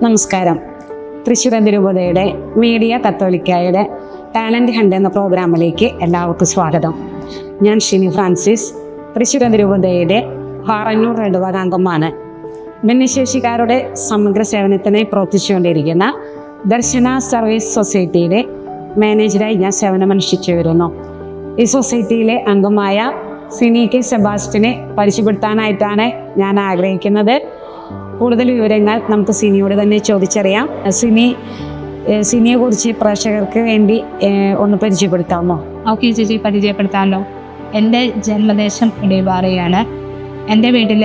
നമസ്കാരം. തൃശ്ശൂർ അതിരൂപതയുടെ media കത്തോലിക്കായുടെ talent hunt എന്ന പ്രോഗ്രാമിലേക്ക് എല്ലാവർക്കും സ്വാഗതം. ഞാൻ ഷിനി ഫ്രാൻസിസ്, തൃശ്ശൂർ അതിരൂപതയുടെ ഹാറന്നൂർ ഇടവകാംഗമാണ്. ഭിന്നശേഷിക്കാരുടെ സമഗ്ര സേവനത്തിനായി പ്രവർത്തിച്ചുകൊണ്ടിരിക്കുന്ന ദർശന സർവീസ് സൊസൈറ്റിയിലെ മാനേജറായി ഞാൻ സേവനമനുഷ്ഠിച്ചു വരുന്നു. ഈ സൊസൈറ്റിയിലെ അംഗമായ സിനി കെ സെബാസ്റ്റ്യനെ പരിചയപ്പെടുത്താനായിട്ടാണ് ഞാൻ ആഗ്രഹിക്കുന്നത്. കൂടുതൽ വിവരങ്ങൾ നമുക്ക് സിനിയോട് തന്നെ ചോദിച്ചറിയാം. സിനിയെ കുറിച്ച് പ്രേക്ഷകർക്ക് വേണ്ടി ഒന്ന് പരിചയപ്പെടുത്താമോ? ഓക്കെ ചേച്ചി, പരിചയപ്പെടുത്താമല്ലോ. എൻ്റെ ജന്മദേശം ഇടയപാറയാണ്. എൻ്റെ വീട്ടിൽ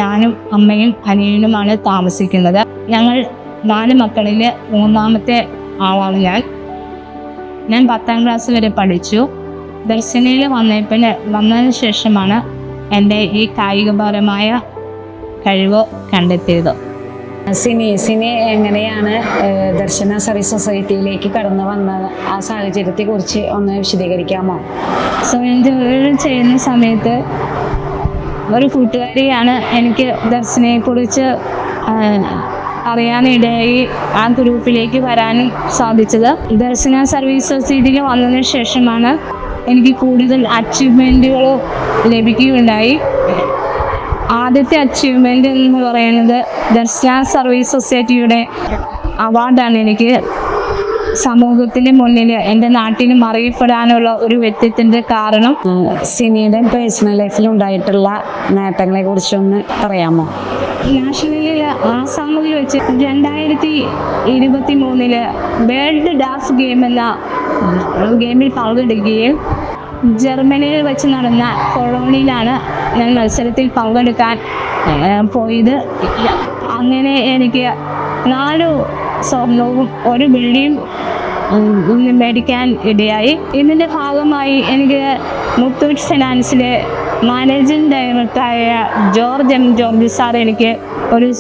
ഞാനും അമ്മയും അനിയനുമാണ് താമസിക്കുന്നത്. ഞങ്ങൾ 4 മക്കളിൽ 3ാമത്തെ ആളാണ് ഞാൻ 10ാം ക്ലാസ് വരെ പഠിച്ചു. ദർശനയിൽ വന്നതിന് ശേഷമാണ് എൻ്റെ ഈ കായികപരമായ കഴിവ് കണ്ടെത്തിയത്. സിനി എങ്ങനെയാണ് ദർശന സർവീസ് സൊസൈറ്റിയിലേക്ക് കടന്നു വന്നത്? ആ സാഹചര്യത്തെ കുറിച്ച് ഒന്ന് വിശദീകരിക്കാമോ? സ്വയം തൊഴിൽ ചെയ്യുന്ന സമയത്ത് ഒരു കൂട്ടുകാരിയാണ് എനിക്ക് ദർശനയെക്കുറിച്ച് അറിയാനിടയായി ആ ഗ്രൂപ്പിലേക്ക് വരാനും സാധിച്ചത്. ദർശന സർവീസ് സൊസൈറ്റിയിൽ വന്നതിന് ശേഷമാണ് എനിക്ക് കൂടുതൽ അച്ചീവ്മെൻറ്റുകൾ ലഭിക്കുകയുണ്ടായി. ആദ്യത്തെ അച്ചീവ്മെൻ്റ് എന്ന് പറയുന്നത് ദർശന സർവീസ് സൊസൈറ്റിയുടെ അവാർഡാണ്. എനിക്ക് സമൂഹത്തിൻ്റെ മുന്നിൽ എൻ്റെ നാട്ടിലും അറിയപ്പെടാനുള്ള ഒരു വ്യക്തിത്വത്തിൻ്റെ കാരണം. സിനിയുടെ പേഴ്സണൽ ലൈഫിൽ ഉണ്ടായിട്ടുള്ള നേട്ടങ്ങളെ കുറിച്ചൊന്ന് പറയാമോ? നാഷണലിൽ ആസാമിൽ വെച്ച് 2023 വേൾഡ് ഡാഫ് ഗെയിം എന്ന ഗെയിമിൽ പങ്കെടുക്കുകയും ജർമ്മനിയിൽ വെച്ച് നടന്ന കൊളോണിയിലാണ് ഞാൻ മത്സരത്തിൽ പങ്കെടുക്കാൻ പോയത്. അങ്ങനെ എനിക്ക് 4 സ്വർണവും 1 വെള്ളിയും മേടിക്കാൻ ഇടയായി. ഇതിൻ്റെ ഭാഗമായി എനിക്ക് മുത്തൂറ്റ് ഫിനാൻസിലെ മാനേജിംഗ് ഡയറക്ടറായ ജോർജ് സാർ എനിക്ക്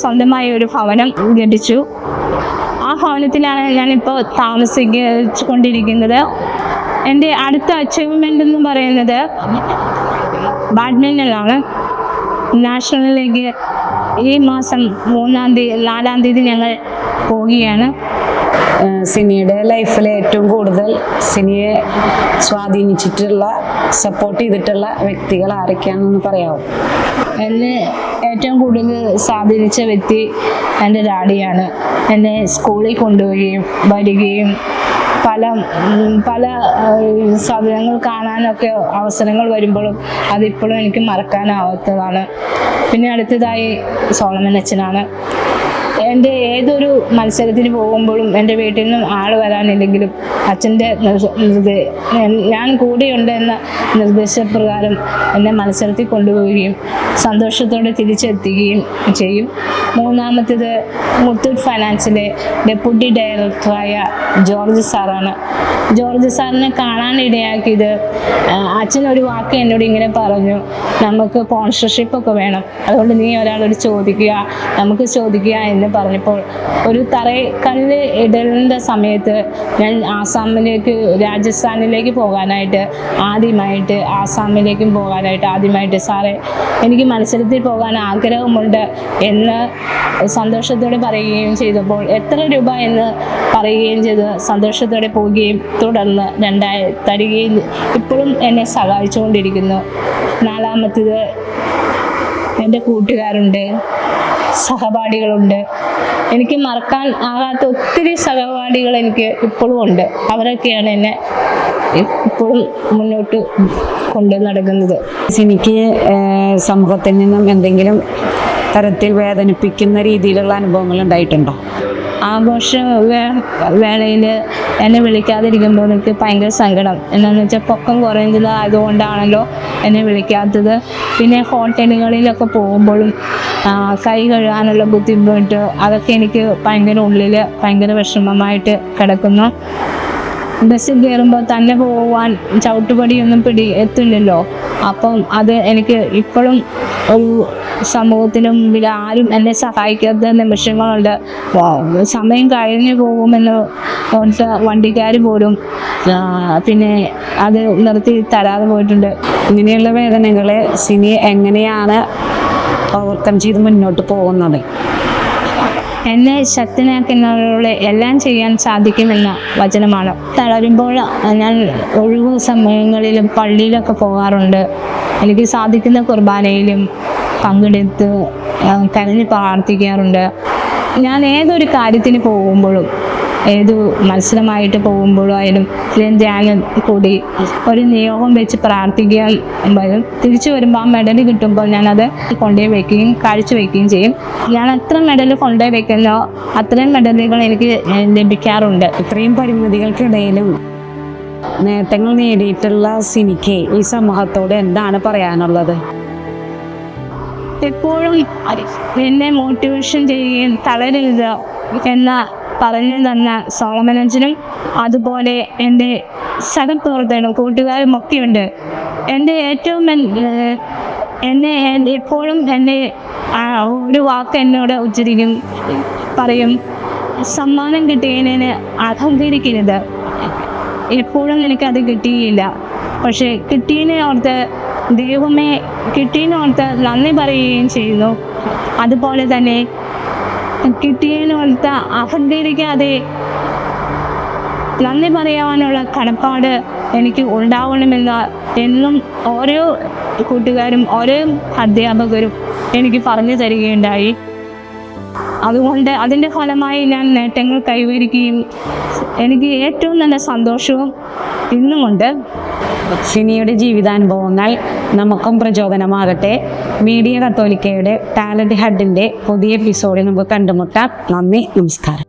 സ്വന്തമായ ഒരു ഭവനം ലഭിച്ചു. ആ ഭവനത്തിലാണ് ഞാനിപ്പോൾ താമസിച്ചുകൊണ്ടിരിക്കുന്നത്. എൻ്റെ അടുത്ത അച്ചീവ്മെൻ്റ് എന്ന് പറയുന്നത് ബാഡ്മിൻ്റനാണ്. നാഷണലിലേക്ക് ഈ മാസം 4-ാം തീയതി ഞങ്ങൾ പോവുകയാണ്. സിനിയുടെ ലൈഫിൽ ഏറ്റവും കൂടുതൽ സിനിയെ സ്വാധീനിച്ചിട്ടുള്ള, സപ്പോർട്ട് ചെയ്തിട്ടുള്ള വ്യക്തികൾ ആരൊക്കെയാണെന്ന് പറയാമോ? എന്നെ ഏറ്റവും കൂടുതൽ സ്വാധീനിച്ച വ്യക്തി എൻ്റെ ഡാഡിയാണ്. എന്നെ സ്കൂളിൽ കൊണ്ടുപോവുകയും വരികയും പല സാധനങ്ങൾ കാണാനൊക്കെ അവസരങ്ങൾ വരുമ്പോഴും അതിപ്പോഴും എനിക്ക് മറക്കാനാവാത്തതാണ്. പിന്നെ അടുത്തതായി സോളമൻ അച്ഛനാണ്. എൻ്റെ ഏതൊരു മത്സരത്തിന് പോകുമ്പോഴും എൻ്റെ വീട്ടിൽ നിന്നും ആൾ വരാനില്ലെങ്കിലും അച്ഛൻ്റെ ഞാൻ കൂടെയുണ്ട് എന്ന നിർദ്ദേശപ്രകാരം എന്നെ മത്സരത്തിൽ കൊണ്ടുപോവുകയും സന്തോഷത്തോടെ തിരിച്ചെത്തുകയും ചെയ്യും. 3ാമത്തേത് മുത്തൂറ്റ് ഫൈനാൻസിലെ ഡെപ്യൂട്ടി ഡയറക്ടറായ ജോർജ് സാറാണ്. ജോർജ് സാറിനെ കാണാനിടയാക്കിയത് അച്ഛനൊരു വാക്ക് എന്നോട് ഇങ്ങനെ പറഞ്ഞു, നമുക്ക് സ്പോൺസർഷിപ്പൊക്കെ വേണം, അതുകൊണ്ട് നീ ഒരാളോട് നമുക്ക് ചോദിക്കുക എന്ന് പറഞ്ഞപ്പോൾ ഒരു തറക്കല്ല് ഇടലിൻ്റെ സമയത്ത് ഞാൻ രാജസ്ഥാനിലേക്ക് പോകാനായിട്ട് ആദ്യമായിട്ട് സാറേ എനിക്ക് മത്സരത്തിൽ പോകാൻ ആഗ്രഹമുണ്ട് എന്ന് സന്തോഷത്തോടെ പറയുകയും ചെയ്തപ്പോൾ എത്ര രൂപ എന്ന് പറയുകയും ചെയ്ത് സന്തോഷത്തോടെ പോവുകയും തുടർന്ന് 2 തരികയും ഇപ്പോഴും എന്നെ സഹായിച്ചുകൊണ്ടിരിക്കുന്നു. 4ാമത്തേത് എൻ്റെ കൂട്ടുകാരുണ്ട്, സഹപാഠികളുണ്ട്. എനിക്ക് മറക്കാൻ ആകാത്ത ഒത്തിരി സഹപാഠികൾ എനിക്ക് ഇപ്പോഴും ഉണ്ട്. അവരൊക്കെയാണ് എന്നെ ഇപ്പോഴും മുന്നോട്ട് കൊണ്ട് നടക്കുന്നത്. സിനിക്ക് സമൂഹത്തിൽ നിന്നും എന്തെങ്കിലും തരത്തിൽ വേദനിപ്പിക്കുന്ന രീതിയിലുള്ള അനുഭവങ്ങൾ ഉണ്ടായിട്ടുണ്ടോ? ആഘോഷ വേളയിൽ എന്നെ വിളിക്കാതിരിക്കുമ്പോൾ എനിക്ക് ഭയങ്കര സങ്കടം. എന്താണെന്ന് വെച്ചാൽ പൊക്കം കുറഞ്ഞത് ആയതുകൊണ്ടാണല്ലോ എന്നെ വിളിക്കാത്തത്. പിന്നെ ഹോട്ടലുകളിലൊക്കെ പോകുമ്പോഴും കൈ കഴുകാനുള്ള ബുദ്ധിമുട്ട്, അതൊക്കെ എനിക്ക് ഉള്ളിൽ ഭയങ്കര വിഷമമായിട്ട് കിടക്കുന്നു. ബസ്സിൽ കയറുമ്പോൾ തന്നെ പോകാൻ ചവിട്ടുപടിയൊന്നും എത്തില്ലല്ലോ. അപ്പം അത് എനിക്ക് ഇപ്പോഴും ഒരു സമൂഹത്തിന് മുമ്പിൽ ആരും എന്നെ സഹായിക്കാത്ത നിമിഷങ്ങളുണ്ട്. സമയം കഴിഞ്ഞു പോകുമെന്ന് വണ്ടിക്കാർ പോലും പിന്നെ അത് നിർത്തി തരാതെ പോയിട്ടുണ്ട്. ഇങ്ങനെയുള്ള വേദനകളെ സിനി എങ്ങനെയാണ് ഓവർകം ചെയ്ത് മുന്നോട്ട് പോകുന്നത്? എന്നെ ശക്തനാക്കുന്നവരോട് എല്ലാം ചെയ്യാൻ സാധിക്കുമെന്ന വചനമാണ്. തളരുമ്പോൾ ഞാൻ ഒഴിവു സമയങ്ങളിലും പള്ളിയിലൊക്കെ പോകാറുണ്ട്. എനിക്ക് സാധിക്കുന്ന കുർബാനയിലും പങ്കെടുത്ത് കരഞ്ഞ് പ്രാർത്ഥിക്കാറുണ്ട്. ഞാൻ ഏതൊരു കാര്യത്തിന് പോകുമ്പോഴും, ഏത് മത്സരമായിട്ട് പോകുമ്പോഴും ആയാലും ധ്യാനം കൂടി ഒരു നിയോഗം വെച്ച് പ്രാർത്ഥിക്കാൻ വരും. തിരിച്ചു വരുമ്പോൾ ആ മെഡൽ കിട്ടുമ്പോൾ ഞാനത് കൊണ്ടുപോയി വയ്ക്കുകയും കാഴ്ചവെക്കുകയും ചെയ്യും. ഞാൻ എത്ര മെഡൽ കൊണ്ടുപോയി വയ്ക്കുന്നോ അത്രയും മെഡലുകൾ എനിക്ക് ലഭിക്കാറുണ്ട്. ഇത്രയും പരിമിതികൾക്കിടയിലും നേട്ടങ്ങൾ നേടിയിട്ടുള്ള സിനിക്ക് ഈ സമൂഹത്തോട് എന്താണ് പറയാനുള്ളത്? എപ്പോഴും എന്നെ മോട്ടിവേഷൻ ചെയ്യുകയും തളരരുത് എന്ന പറഞ്ഞു തന്ന സോളമനച്ചനും അതുപോലെ എൻ്റെ സഹപ്രവർത്തകരും കൂട്ടുകാരും ഒക്കെയുണ്ട്. എൻ്റെ ഏറ്റവും എന്നെ എപ്പോഴും എന്നെ ഒരു വാക്ക് എന്നോട് ഉച്ചരിക്കും, പറയും, സമ്മാനം കിട്ടിയതിന് അഹങ്കരിക്കരുത്. എപ്പോഴും എനിക്കത് കിട്ടിയില്ല, പക്ഷേ കിട്ടിയതിനെ ഓർത്ത് ദൈവമേ കിട്ടിയതിനോർത്ത് നന്ദി പറയുകയും ചെയ്യുന്നു. അതുപോലെ തന്നെ കിട്ടിയതിനോർത്ത് അഹങ്കരിക്കാതെ നന്ദി പറയാനുള്ള കടപ്പാട് എനിക്ക് ഉണ്ടാവണമെന്ന് എന്നും ഓരോ കൂട്ടുകാരും ഓരോ അധ്യാപകരും എനിക്ക് പറഞ്ഞു തരികയുണ്ടായി. അതുകൊണ്ട് അതിൻ്റെ ഫലമായി ഞാൻ നേട്ടങ്ങൾ കൈവരിക്കുകയും എനിക്ക് ഏറ്റവും നല്ല സന്തോഷവും ഇന്നുമുണ്ട്. സിനിയുടെ ജീവിതാനുഭവങ്ങൾ നമുക്കും പ്രചോദനമാകട്ടെ. മീഡിയ കത്തോലിക്കയുടെ ടാലൻറ്റ് ഹഡിൻ്റെ പുതിയ എപ്പിസോഡിൽ നമുക്ക് കണ്ടുമുട്ടാം. നന്ദി, നമസ്കാരം.